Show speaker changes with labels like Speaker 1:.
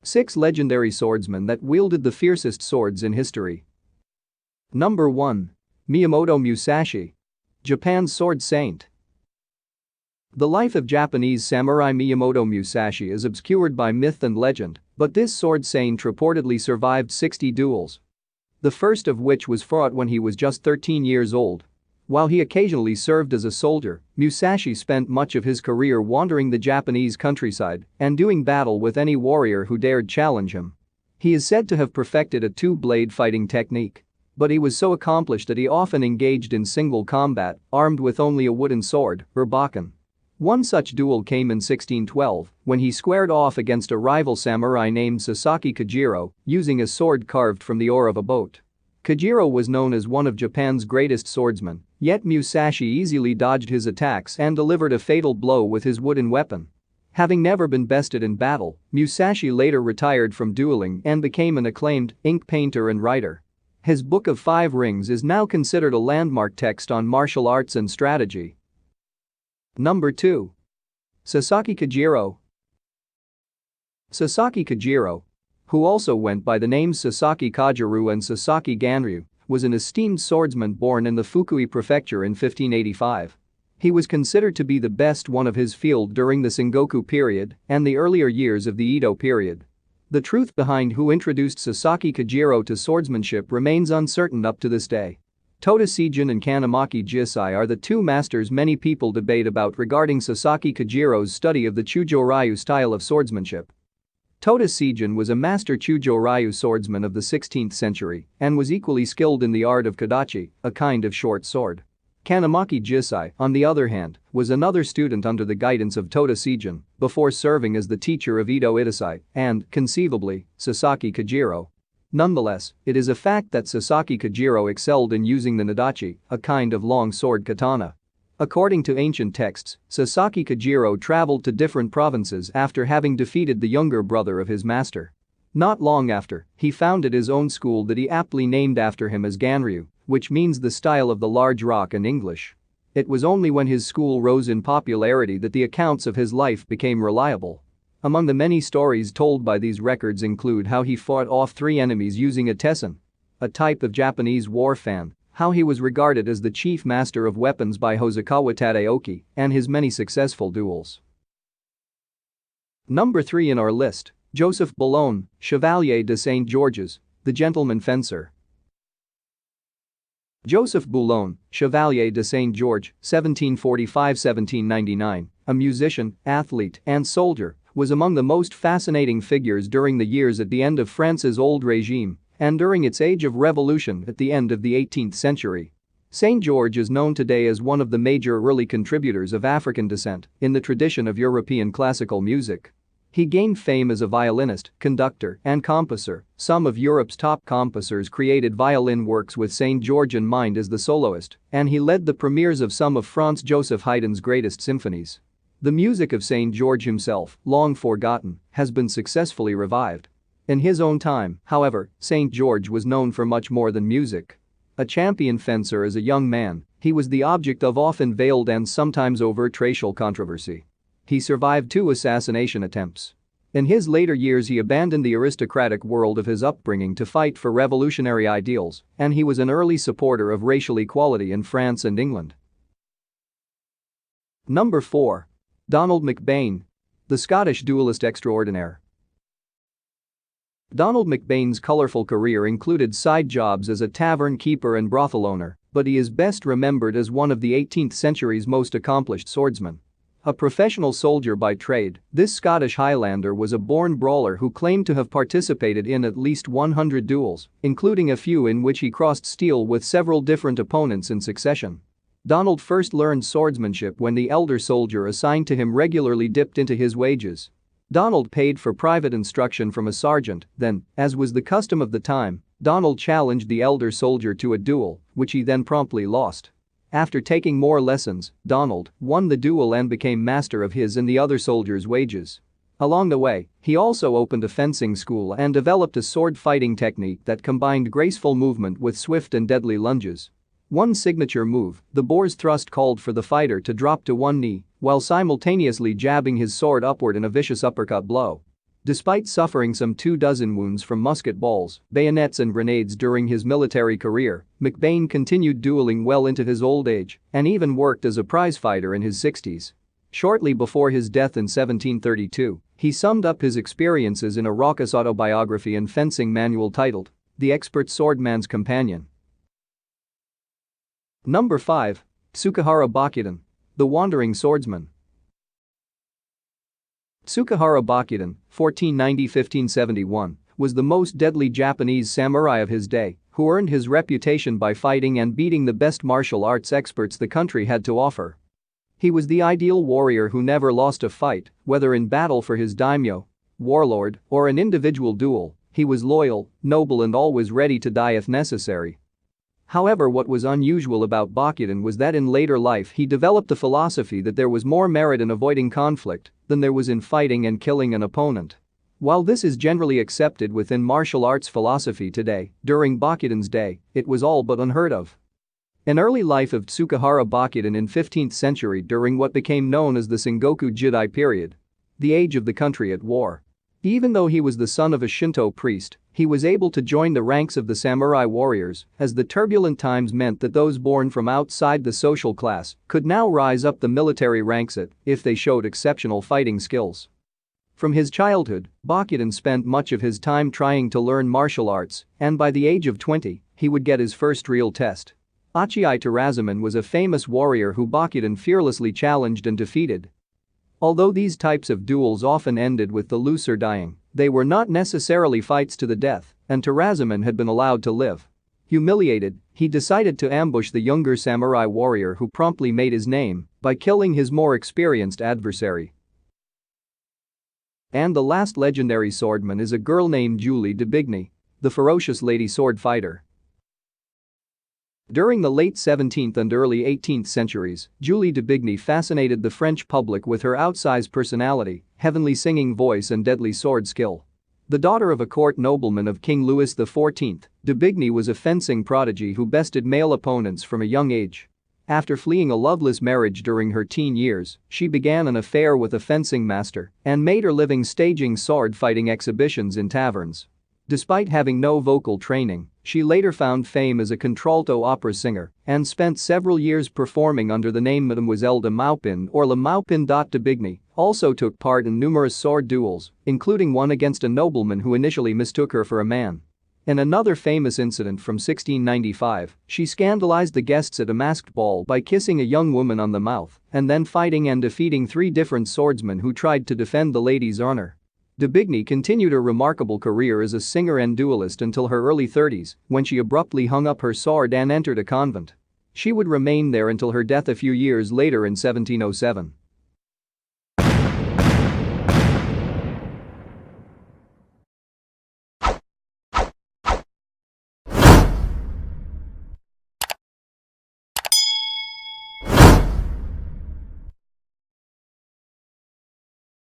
Speaker 1: 6 legendary swordsmen that wielded the fiercest swords in history. Number 1. Miyamoto Musashi. Japan's sword saint. The life of Japanese samurai Miyamoto Musashi is obscured by myth and legend, but this sword saint reportedly survived 60 duels. The first of which was fought when he was just 13 years old. While he occasionally served as a soldier, Musashi spent much of his career wandering the Japanese countryside and doing battle with any warrior who dared challenge him. He is said to have perfected a two-blade fighting technique. But he was so accomplished that he often engaged in single combat, armed with only a wooden sword, or Bokuden. One such duel came in 1612, when he squared off against a rival samurai named Sasaki Kojiro, using a sword carved from the oar of a boat. Kojiro was known as one of Japan's greatest swordsmen, yet Musashi easily dodged his attacks and delivered a fatal blow with his wooden weapon. Having never been bested in battle, Musashi later retired from dueling and became an acclaimed ink painter and writer. His Book of Five Rings is now considered a landmark text on martial arts and strategy. Number 2. Sasaki Kojiro. Sasaki Kojiro, who also went by the names Sasaki Kojiro and Sasaki Ganryu, was an esteemed swordsman born in the Fukui prefecture in 1585. He was considered to be the best one of his field during the Sengoku period and the earlier years of the Edo period. The truth behind who introduced Sasaki Kojiro to swordsmanship remains uncertain up to this day. Toda Seijin and Kanamaki Jisai are the two masters many people debate about regarding Sasaki Kojiro's study of the Chujo-ryu style of swordsmanship. Toda Seijin was a master Chujo-ryu swordsman of the 16th century and was equally skilled in the art of kodachi, a kind of short sword. Kanamaki Jisai, on the other hand, was another student under the guidance of Toda Seijin before serving as the teacher of Ito Itosai and, conceivably, Sasaki Kojiro. Nonetheless, it is a fact that Sasaki Kojiro excelled in using the nadachi, a kind of long sword katana. According to ancient texts, Sasaki Kojiro traveled to different provinces after having defeated the younger brother of his master. Not long after, he founded his own school that he aptly named after him as Ganryu, which means the style of the large rock in English. It was only when his school rose in popularity that the accounts of his life became reliable. Among the many stories told by these records include how he fought off 3 enemies using a tessen, a type of Japanese war fan, how he was regarded as the chief master of weapons by Hosokawa Tadaoki, and his many successful duels. Number 3 in our list, Joseph Boulogne, Chevalier de St. Georges, the gentleman fencer. Joseph Boulogne, Chevalier de St. Georges, 1745-1799, a musician, athlete, and soldier, was among the most fascinating figures during the years at the end of France's old regime and during its age of revolution at the end of the 18th century. St. George is known today as one of the major early contributors of African descent in the tradition of European classical music. He gained fame as a violinist, conductor, and composer. Some of Europe's top composers created violin works with St. George in mind as the soloist, and he led the premieres of some of Franz Joseph Haydn's greatest symphonies. The music of St. George himself, long forgotten, has been successfully revived. In his own time, however, St. George was known for much more than music. A champion fencer as a young man, he was the object of often veiled and sometimes overt racial controversy. He survived 2 assassination attempts. In his later years he abandoned the aristocratic world of his upbringing to fight for revolutionary ideals, and he was an early supporter of racial equality in France and England. Number 4. Donald McBaine, the Scottish duelist extraordinaire. Donald McBane's colorful career included side jobs as a tavern keeper and brothel owner, but he is best remembered as one of the 18th century's most accomplished swordsmen. A professional soldier by trade, this Scottish Highlander was a born brawler who claimed to have participated in at least 100 duels, including a few in which he crossed steel with several different opponents in succession. Donald first learned swordsmanship when the elder soldier assigned to him regularly dipped into his wages. Donald paid for private instruction from a sergeant, then, as was the custom of the time, Donald challenged the elder soldier to a duel, which he then promptly lost. After taking more lessons, Donald won the duel and became master of his and the other soldier's wages. Along the way, he also opened a fencing school and developed a sword fighting technique that combined graceful movement with swift and deadly lunges. One signature move, the boar's thrust, called for the fighter to drop to one knee while simultaneously jabbing his sword upward in a vicious uppercut blow. Despite suffering some 24 wounds from musket balls, bayonets and grenades during his military career, McBaine continued dueling well into his old age and even worked as a prizefighter in his 60s. Shortly before his death in 1732, he summed up his experiences in a raucous autobiography and fencing manual titled, The Expert Swordman's Companion. Number 5. Tsukahara Bokuden, the Wandering Swordsman. Tsukahara Bokuden, 1490–1571, was the most deadly Japanese samurai of his day, who earned his reputation by fighting and beating the best martial arts experts the country had to offer. He was the ideal warrior who never lost a fight, whether in battle for his daimyo, warlord, or an individual duel. He was loyal, noble and always ready to die if necessary. However, what was unusual about Bokuden was that in later life he developed the philosophy that there was more merit in avoiding conflict than there was in fighting and killing an opponent. While this is generally accepted within martial arts philosophy today, during Bokuden's day, it was all but unheard of. An early life of Tsukahara Bokuden in 15th century during what became known as the Sengoku Jidai period, the age of the country at war. Even though he was the son of a Shinto priest, he was able to join the ranks of the samurai warriors, as the turbulent times meant that those born from outside the social class could now rise up the military ranks if they showed exceptional fighting skills. From his childhood, Bokuden spent much of his time trying to learn martial arts, and by the age of 20, he would get his first real test. Achii Terazaman was a famous warrior who Bokuden fearlessly challenged and defeated. Although these types of duels often ended with the loser dying, they were not necessarily fights to the death, and Terazaman had been allowed to live. Humiliated, he decided to ambush the younger samurai warrior who promptly made his name by killing his more experienced adversary. And the last legendary swordman is a girl named Julie de Bigny, the ferocious lady sword fighter. During the late 17th and early 18th centuries, Julie de Bigny fascinated the French public with her outsized personality, heavenly singing voice and deadly sword skill. The daughter of a court nobleman of King Louis XIV, de Bigny was a fencing prodigy who bested male opponents from a young age. After fleeing a loveless marriage during her teen years, she began an affair with a fencing master and made her living staging sword fighting exhibitions in taverns. Despite having no vocal training, she later found fame as a contralto opera singer and spent several years performing under the name Mademoiselle de Maupin or La Maupin. De Bigny also took part in numerous sword duels, including one against a nobleman who initially mistook her for a man. In another famous incident from 1695, she scandalized the guests at a masked ball by kissing a young woman on the mouth and then fighting and defeating 3 different swordsmen who tried to defend the lady's honor. De Bigny continued her remarkable career as a singer and duelist until her early 30s, when she abruptly hung up her sword and entered a convent. She would remain there until her death a few years later in 1707.